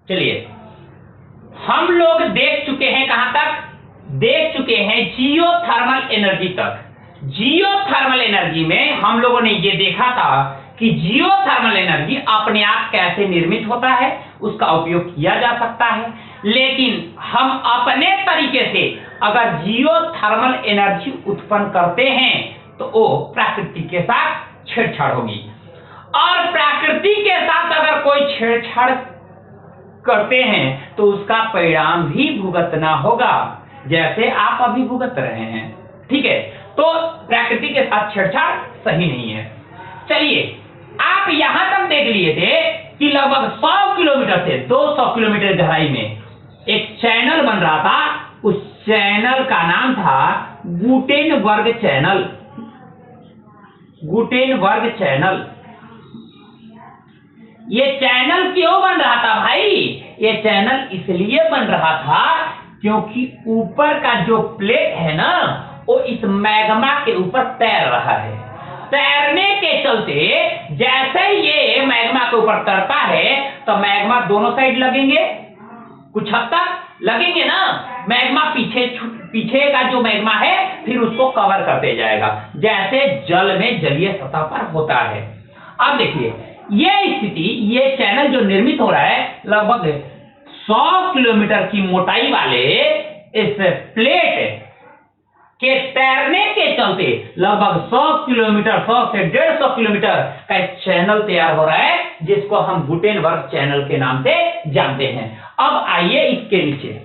चलिए, हम लोग देख चुके हैं, कहां तक देख चुके हैं? जियोथर्मल एनर्जी तक। जियोथर्मल एनर्जी में हम लोगों ने ये देखा था कि जियोथर्मल एनर्जी अपने आप कैसे निर्मित होता है, उसका उपयोग किया जा सकता है। लेकिन हम अपने तरीके से अगर जियोथर्मल एनर्जी उत्पन्न करते हैं तो वो प्रकृति के साथ छेड़छाड़ होगी, और प्रकृति के साथ अगर कोई छेड़छाड़ करते हैं तो उसका परिणाम भी भुगतना होगा, जैसे आप अभी भुगत रहे हैं। ठीक है, तो प्रकृति के साथ छेड़छाड़ सही नहीं है। चलिए, आप यहां तक देख लिए थे कि लगभग 100 किलोमीटर से 200 किलोमीटर गहराई में एक चैनल बन रहा था। उस चैनल का नाम था गुटेनबर्ग चैनल। Gutenberg channel. ये चैनल क्यों बन रहा था भाई? ये चैनल इसलिए बन रहा था क्योंकि ऊपर का जो प्लेट है ना, वो इस मैग्मा के ऊपर तैर रहा है। तैरने के चलते जैसे ये मैग्मा के ऊपर तैरता है तो मैग्मा दोनों साइड लगेंगे, कुछ हद तक लगेंगे ना। मैग्मा पीछे का जो मैग्मा है फिर उसको कवर करते जाएगा, जैसे जल में जलीय सतह पर होता है। अब देखिए, ये स्थिति, ये चैनल जो निर्मित हो रहा है, लगभग 100 किलोमीटर की मोटाई वाले इस प्लेट के तैरने के चलते लगभग 100 किलोमीटर, 100 से 150 किलोमीटर का एक चैनल तैयार हो रहा है, जिसको हम गुटेनबर्ग चैनल के नाम से जानते हैं। अब आइए, इसके नीचे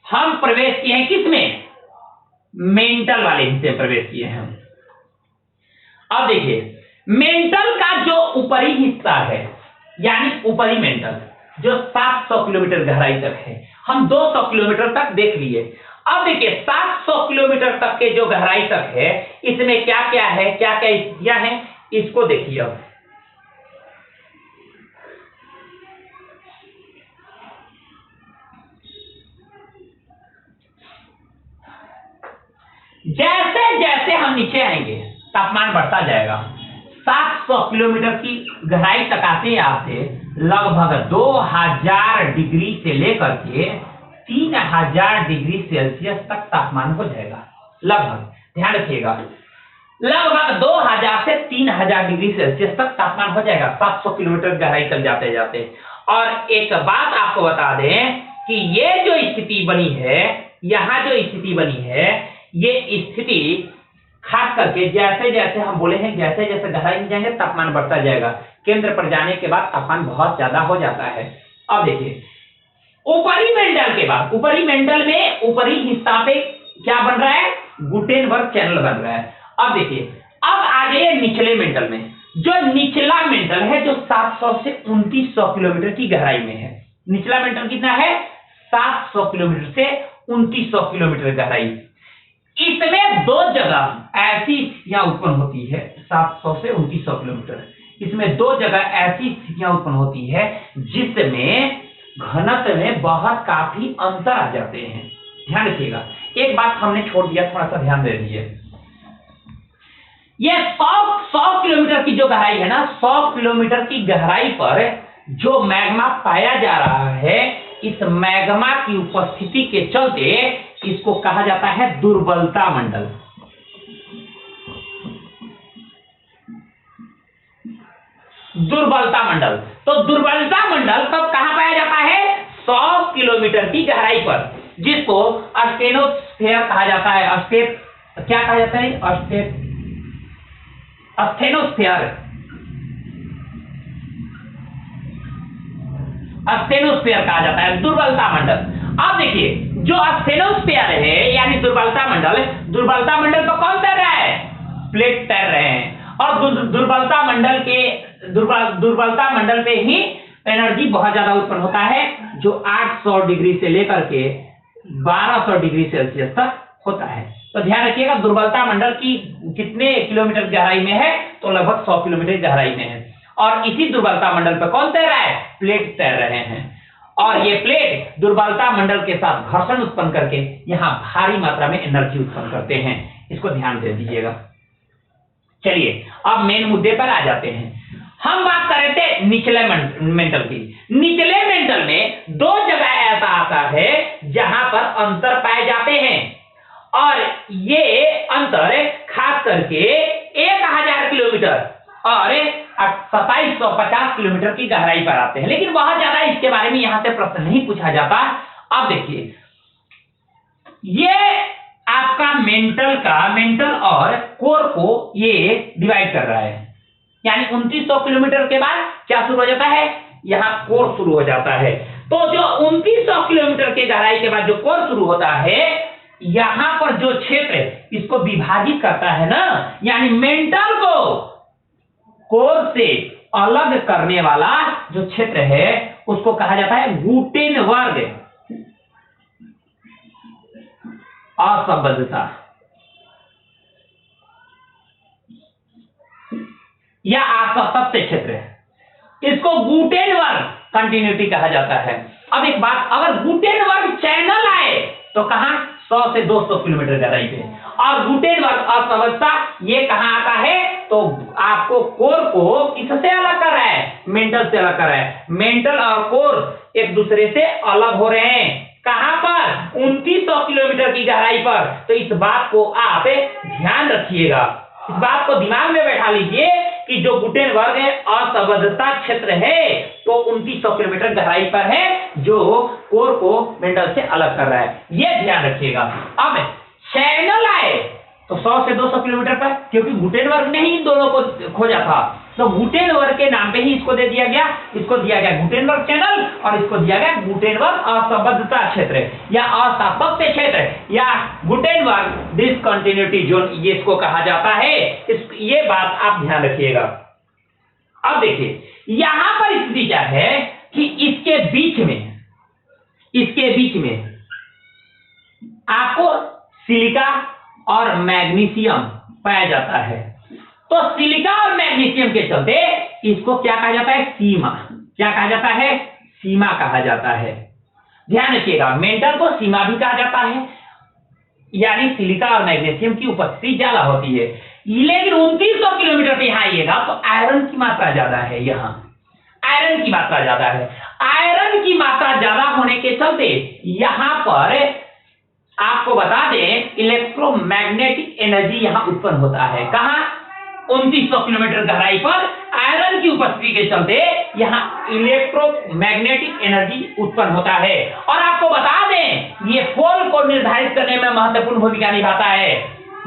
हम प्रवेश किए हैं, किसमें? मेंटल वाले हिस्से में प्रवेश किए हैं हम। अब देखिए, मेंटल का जो ऊपरी हिस्सा है, यानी ऊपरी मेंटल, जो 700 किलोमीटर गहराई तक है, हम 200 किलोमीटर तक देख लिए। अब देखिए, 700 किलोमीटर तक के जो गहराई तक है, इसमें क्या क्या है, क्या क्या स्थितियां हैं, इसको देखिए। अब जैसे जैसे हम नीचे आएंगे तापमान बढ़ता जाएगा। 700 किलोमीटर की गहराई तक आते आते लगभग 2000 डिग्री से लेकर के 3000 डिग्री सेल्सियस तक तापमान हो जाएगा। लगभग, ध्यान रखिएगा, लगभग 2000 से 3000 डिग्री सेल्सियस तक तापमान हो जाएगा 700 किलोमीटर गहराई तक जाते जाते। और एक बात आपको बता दें कि ये जो स्थिति बनी है, यहां जो स्थिति बनी है, ये स्थिति खास करके जैसे जैसे हम बोले हैं, जैसे जैसे गहराई में जाएंगे तापमान बढ़ता जाएगा। केंद्र पर जाने के बाद तापमान बहुत ज्यादा हो जाता है। अब देखिए, ऊपरी मेंटल के बाद, ऊपरी मेंटल में ऊपरी हिस्सा पे क्या बन रहा है? गुटेनबर्ग चैनल बन रहा है। अब देखिए, अब आ गए निचले मेंटल में। जो निचला मेंटल है, जो 700 से 2900 किलोमीटर की गहराई में है। निचला मेंटल कितना है? 700 किलोमीटर से 2900 किलोमीटर गहराई। इसमें दो जगह ऐसी स्थितियां उत्पन्न होती है, 700 से 2900 किलोमीटर, इसमें दो जगह ऐसी स्थितियां उत्पन्न होती है जिसमें घनत्व में बहुत काफी अंतर आ जाते हैं। ध्यान रखिएगा, एक बात हमने छोड़ दिया, थोड़ा सा ध्यान दे दीजिए। ये 100 किलोमीटर की जो गहराई है ना, 100 किलोमीटर की गहराई पर जो मैग्मा पाया जा रहा है, इस मैग्मा की उपस्थिति के चलते इसको कहा जाता है दुर्बलता मंडल। दुर्बलता मंडल। तो दुर्बलता मंडल कब कहां पाया जाता है? 100 किलोमीटर की गहराई पर, जिसको स्टेनोस्फेयर कहा जाता है। क्या कहा जाता है? स्टेनोस्फेयर कहा जाता है, दुर्बलता मंडल। अब देखिए, जो स्टेनोस्फेयर है यानी दुर्बलता मंडल पर कौन तैर रहा है? प्लेट तैर रहे हैं। और दुर्बलता मंडल पे ही एनर्जी बहुत ज्यादा उत्पन्न होता है, जो 800 डिग्री से लेकर के 1200 डिग्री सेल्सियस तक होता है। तो ध्यान रखिएगा, दुर्बलता मंडल की कितने किलोमीटर गहराई में है? तो लगभग 100 किलोमीटर गहराई में है। और इसी दुर्बलता मंडल पर कौन तैर रहा है? प्लेट तैर रहे हैं। और ये प्लेट दुर्बलता मंडल के साथ घर्षण उत्पन्न करके यहां भारी मात्रा में एनर्जी उत्पन्न करते हैं। इसको ध्यान दे दीजिएगा। चलिए, अब मेन मुद्दे पर आ जाते हैं। हम बात कर रहे थे निचले मेंटल की। निचले मेंटल में अंतर पाए जाते हैं और ये अंतर खास करके 1000 किलोमीटर और 2750 किलोमीटर की गहराई पर आते हैं। लेकिन बहुत ज्यादा इसके बारे में यहां से प्रश्न नहीं पूछा जाता। अब देखिए, ये आपका मेंटल और कोर को ये डिवाइड कर रहा है, यानी 2900 किलोमीटर के बाद क्या शुरू हो जाता है, यहाँ कोर शुरू हो जाता है। तो जो 2900 किलोमीटर के गहराई के बाद जो कोर शुरू होता है, यहां पर जो क्षेत्र इसको विभाजित करता है ना, यानी मेंटल को कोर से अलग करने वाला जो क्षेत्र है उसको कहा जाता है गुटेनबर्ग असंबद्धता या असतत क्षेत्र है। इसको गुटेनबर्ग कंटिन्यूटी कहा जाता है। अब एक बात, अगर गुटेनबर्ग चैनल आए तो कहां 100 से 200 किलोमीटर गहराई पे, और गुटेनबर्ग असंबद्धता ये कहां आता है, तो आपको कोर को किससे अलग कर रहा है, मेंटल से अलग कर रहा है। मेंटल और कोर एक दूसरे से अलग हो रहे हैं, कहां पर, 2900 किलोमीटर की गहराई पर। तो इस बात को आप ध्यान रखिएगा, इस बात को दिमाग में बैठा लीजिए कि जो गुटेनबर्ग है असंबद्धता क्षेत्र है तो 2900 किलोमीटर गहराई पर है, जो कोर को मेंटल से अलग कर रहा है, ये ध्यान रखिएगा। अब चैनल आए तो 100 से 200 किलोमीटर पर, क्योंकि गुटेनबर्ग ने ही इन दोनों को खोजा था, तो गुटेनबर्ग के नाम पे ही इसको दे दिया गया, इसको दिया गया गुटेनबर्ग चैनल और इसको दिया गया गुटेनबर्ग असंबद्धता क्षेत्र या असापेक्ष क्षेत्र या गुटेनबर्ग डिसकंटिन्यूटी जोन, ये इसको कहा जाता है। ये बात आप ध्यान रखिएगा। अब देखिए, यहां पर स्थिति क्या है कि इसके बीच में आपको सिलिका और मैग्नीशियम पाया जाता है। तो सिलिका और मैग्नीशियम के चलते इसको क्या कहा जाता है, सीमा। क्या कहा जाता है, सीमा कहा जाता है। ध्यान रखिएगा, मेंटल को सीमा भी कहा जाता है, यानी सिलिका और मैग्नीशियम की उपस्थिति ज्यादा होती है। लेकिन 2900 किलोमीटर पे यहां आइएगा तो आयरन की मात्रा ज्यादा है, यहां आयरन की मात्रा ज्यादा है। आयरन की मात्रा ज्यादा होने के चलते यहां पर आपको बता दें इलेक्ट्रोमैग्नेटिक एनर्जी यहां उत्पन्न होता है। कहां, 2900 किलोमीटर गहराई पर आयरन की उपस्थिति के चलते यहां इलेक्ट्रोमैग्नेटिक एनर्जी उत्पन्न होता है। और आपको बता दें ये पोल को निर्धारित करने में महत्वपूर्ण भूमिका निभाता है।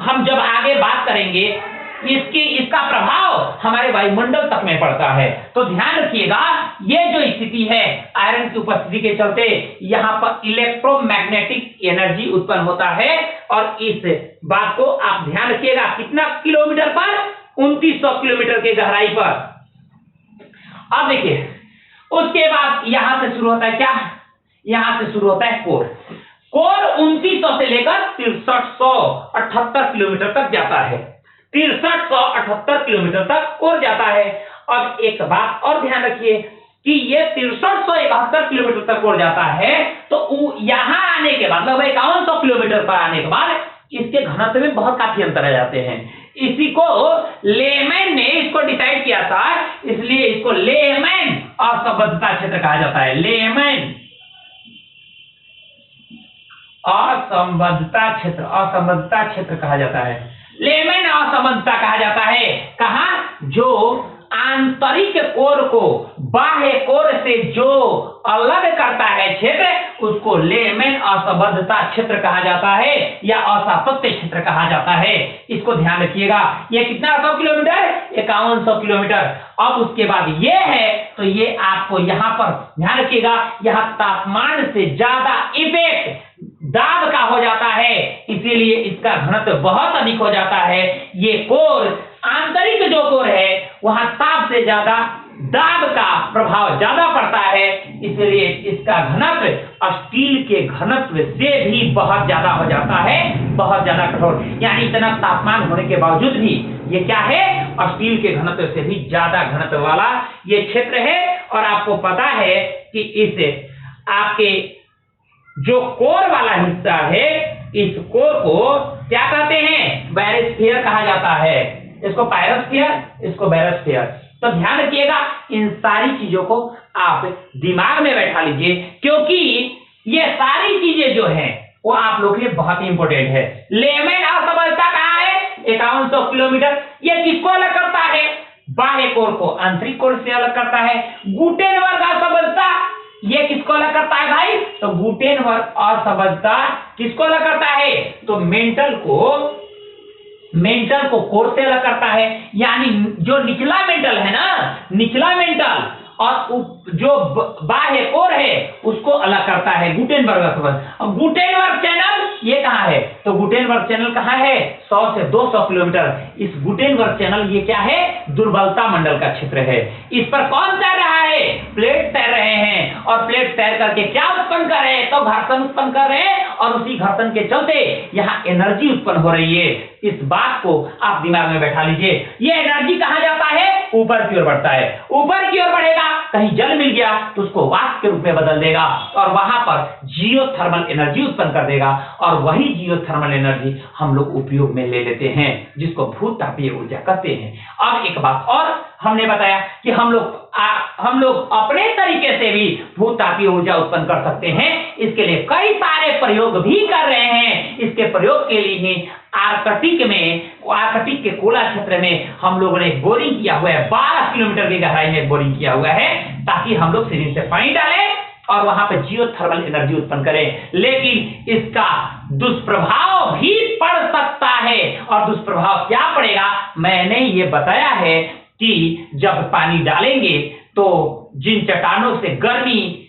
हम जब आगे बात करेंगे इसका प्रभाव हमारे वायुमंडल तक में पड़ता है। तो ध्यान रखिएगा, ये जो स्थिति है आयरन की उपस्थिति के चलते यहां पर इलेक्ट्रोमैग्नेटिक एनर्जी उत्पन्न होता है। और इस बात को आप ध्यान रखिएगा, कितना किलोमीटर पर, 2900 किलोमीटर के गहराई पर। अब देखिए, उसके बाद यहां से शुरू होता है क्या, यहां से शुरू होता है कोर। कोर 2900 से लेकर 6378 किलोमीटर तक जाता है। 6378 किलोमीटर तक कोर जाता है। अब एक बात और ध्यान रखिए कि ये 6371 किलोमीटर तक कोर जाता है, तो यहां आने के बाद लगभग 5100 किलोमीटर पर आने के बाद इसके घनत्व में बहुत काफी अंतर आ जाते हैं। इसी को लेमैन ने इसको डिसाइड किया था, इसलिए इसको लेमैन असंबद्धता क्षेत्र कहा जाता है। लेमैन असंबद्धता क्षेत्र कहा जाता है। लेमैन असंबद्धता कहा जाता है। कहां, जो आंतरिक कोर को बाह्य कोर से जो अलग करता है क्षेत्र, उसको लेमैन असंबद्धता क्षेत्र कहा जाता है या असापेक्ष क्षेत्र कहा जाता है। इसको ध्यान रखिएगा। ये कितना 100 किलोमीटर, 5100 किलोमीटर। अब उसके बाद ये है, तो ये आपको यहां पर ध्यान रखिएगा, यहां तापमान से ज्यादा इफेक्ट दाब का हो जाता है, इसीलिए इसका घनत्व बहुत अधिक हो जाता है। ये कोर, आंतरिक जो कोर है वहां ताप से ज्यादा दाब का प्रभाव ज्यादा पड़ता है, इसलिए इसका घनत्व स्टील के घनत्व से भी बहुत ज्यादा हो जाता है, बहुत ज्यादा कठोर। यानी इतना तापमान होने के बावजूद भी ये क्या है, स्टील के घनत्व से भी ज्यादा घनत्व वाला ये क्षेत्र है। और आपको पता है कि इस आपके जो कोर वाला हिस्सा है, इस कोर को क्या कहते हैं, बैरोस्फीयर कहा जाता है। इसको पायरोस्फीयर, इसको बैरोस्फीयर। तो ध्यान रखिएगा, इन सारी चीजों को आप दिमाग में बैठा लीजिए, क्योंकि ये सारी चीजें जो हैं वो आप लोग के लिए बहुत ही इंपॉर्टेंट है। लेमेन असफलता कहाँ है? 5100 किलोमीटर। ये किसको अलग करता है? बाह्य कोर को आंतरिक कोर से अलग करता है। गुटेनबर्ग असफलता ये किसको अलग करता है भाई? तो गुटेनबर्ग असफलता किसको अलग करता है? तो मेंटल को कोर से अलग करता है। यानी जो निचला मेंटल है ना, निचला मेंटल और जो बाह्य कोर है उसको अलग करता है गुटेनबर्ग असफलता। गुटेनबर्ग चैनल ये कहाँ है? तो गुटेनबर्ग चैनल कहाँ है? 100 से 200 किलोमीटर। इस गुटेनबर्ग चैनल ये क्या है? दुर्बलता मंडल का क्षेत्र है। इस पर कौन तैर रहा है? प्लेट तैर रहे हैं। और प्लेट तैर करके क्या उत्पन्न कर रहे हैं? तो घर्षण उत्पन्न कर रहे हैं और उसी घर्षण के चलते यहाँ एनर्जी उत्पन्न हो रही है। इस बात को आप दिमाग में बैठा लीजिए। ये एनर्जी कहाँ जाता है? ऊपर की ओर बढ़ता है। ऊपर की ओर बढ़ेगा, कहीं जल मिल गया तो उसको वाष्प के रूप में बदल देगा और वहां पर जियोथर्मल एनर्जी उत्पन्न कर देगा। और वही जियोथर्मल एनर्जी हम लोग उपयोग में ले लेते हैं, जिसको भूतापीय ऊर्जा कहते हैं। अब एक बात और हमने बताया कि हम लोग अपने तरीके से भी भूतापीय ऊर्जा उत्पन्न कर सकते हैं। इसके लिए कई सारे प्रयोग भी कर रहे हैं। इसके प्रयोग के लिए ही आर्कटिक के कोला क्षेत्र में हम लोगों ने बोरिंग किया हुआ है। 12 किलोमीटर की गहराई में बोरिंग किया हुआ है ताकि हम लोग सीरीज से पानी डालें और वहां पे जियोथर्मल एनर्जी उत्पन्न करें। लेकिन इसका दुष्प्रभाव भी पड़ सकता है। और दुष्प्रभाव क्या पड़ेगा? मैंने ये बताया है कि जब पानी डालेंगे तो जिन चट्टानों से गर्मी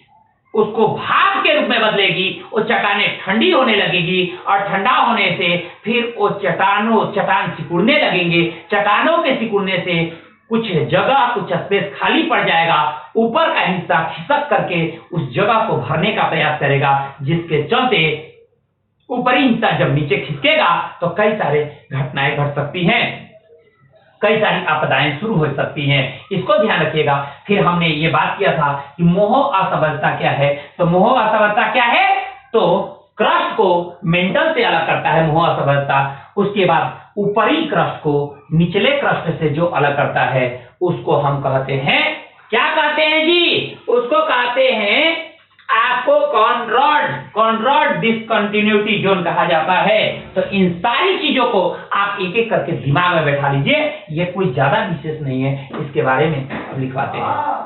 उसको भाप के रूप में बदलेगी, वो चट्टानें ठंडी होने लगेगी और ठंडा होने से फिर वो चट्टान सिकुड़ने लगेंगे। चट्टानों के सिकुड़ने से कुछ जगह, कुछ स्पेस खाली पड़ जाएगा। ऊपर का हिस्सा खिसक करके उस जगह को भरने का प्रयास करेगा, जिसके चलते ऊपरी हिस्सा जब नीचे खिसकेगा तो कई सारे घटनाएं घट सकती हैं, कई सारी आपदाएं शुरू हो सकती हैं। इसको ध्यान रखिएगा। फिर हमने ये बात किया था कि मोह असफलता क्या है? तो मोह असफलता क्या है? तो क्रस्ट को मेंटल से अलग करता है मोह असफलता। उसके बाद ऊपरी क्रस्ट को निचले क्रस्ट से जो अलग करता है उसको हम कहते हैं, क्या कहते हैं जी? उसको कहते हैं आपको कॉनरॉड डिसकंटिन्यूटी जोन कहा जाता है। तो इन सारी चीजों को आप एक एक करके दिमाग में बैठा लीजिए। ये कोई ज्यादा विशेष नहीं है, इसके बारे में अब लिखवाते हैं।